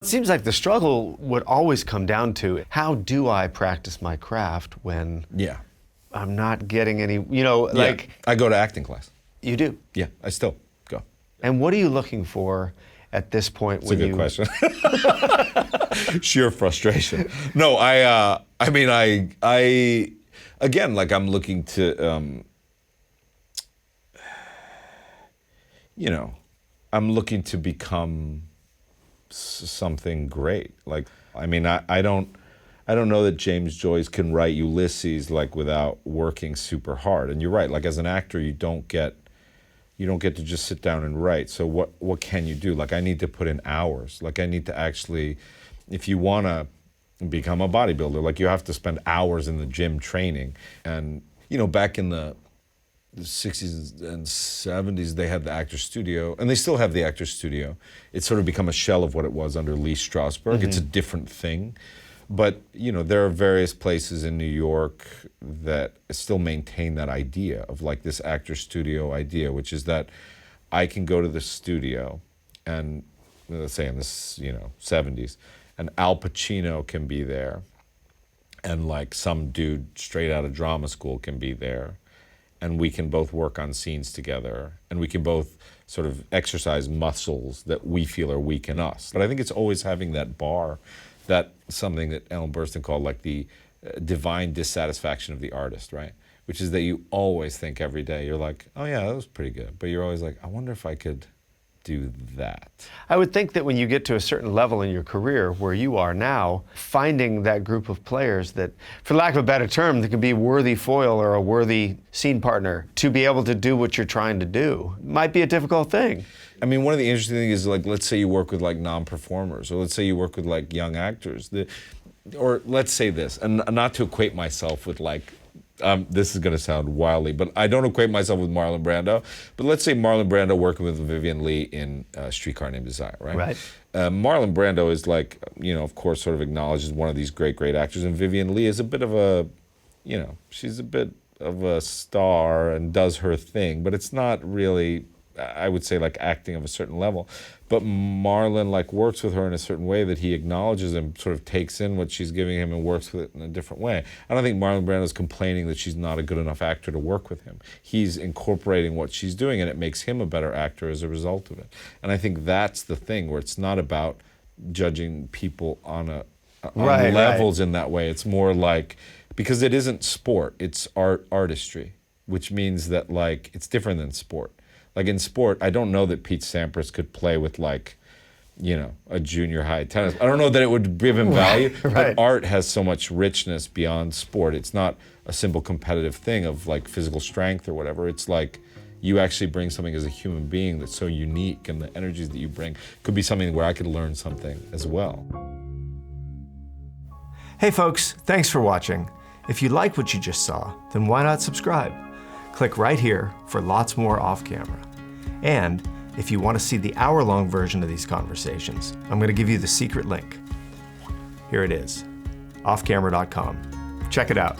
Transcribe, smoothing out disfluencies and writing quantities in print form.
It seems like the struggle would always come down to, how do I practice my craft when I'm not getting any, like... I go to acting class. You do? Yeah, I still go. And what are you looking for at this point when you... That's a good question. Sheer frustration. No, again, like I'm looking to, I'm looking to become something great. Like, I mean, I don't know that James Joyce can write Ulysses like without working super hard. And you're right. Like as an actor, you don't get to just sit down and write. So what can you do? Like I need to put in hours. Like I need to actually, if you want to become a bodybuilder, like you have to spend hours in the gym training. And back in the 60s and 70s, they had the Actors Studio, and they still have the Actors Studio. It's sort of become a shell of what it was under Lee Strasberg. Mm-hmm. It's a different thing. But, there are various places in New York that still maintain that idea of like this Actors Studio idea, which is that I can go to the studio and, let's say in the 70s, and Al Pacino can be there, and like some dude straight out of drama school can be there, and we can both work on scenes together, and we can both sort of exercise muscles that we feel are weak in us. But I think it's always having that bar, that something that Ellen Burstyn called like the divine dissatisfaction of the artist, right? Which is that you always think every day, you're like, oh yeah, that was pretty good. But you're always like, I wonder if I could do that. I would think that when you get to a certain level in your career where you are now, finding that group of players that, for lack of a better term, that could be a worthy foil or a worthy scene partner to be able to do what you're trying to do might be a difficult thing. I mean, one of the interesting things is like, let's say you work with like non-performers, or let's say you work with like young actors, or let's say this, and not to equate myself with like, this is going to sound wildly, but I don't equate myself with Marlon Brando. But let's say Marlon Brando working with Vivian Leigh in Streetcar Named Desire, right? Right. Marlon Brando is like, of course, sort of acknowledged as one of these great, great actors, and Vivian Leigh is a bit of a, she's a bit of a star and does her thing, but it's not really, I would say, like acting of a certain level. But Marlon like works with her in a certain way that he acknowledges and sort of takes in what she's giving him and works with it in a different way. I don't think Marlon Brando's complaining that she's not a good enough actor to work with him. He's incorporating what she's doing, and it makes him a better actor as a result of it. And I think that's the thing, where it's not about judging people on levels in that way. It's more like, because it isn't sport, it's artistry, which means that like it's different than sport. Like in sport, I don't know that Pete Sampras could play with like, a junior high tennis. I don't know that it would give him value, right. But art has so much richness beyond sport. It's not a simple competitive thing of like physical strength or whatever. It's like you actually bring something as a human being that's so unique, and the energies that you bring could be something where I could learn something as well. Hey folks, thanks for watching. If you like what you just saw, then why not subscribe? Click right here for lots more off camera. And if you want to see the hour-long version of these conversations, I'm going to give you the secret link. Here it is, offcamera.com. Check it out.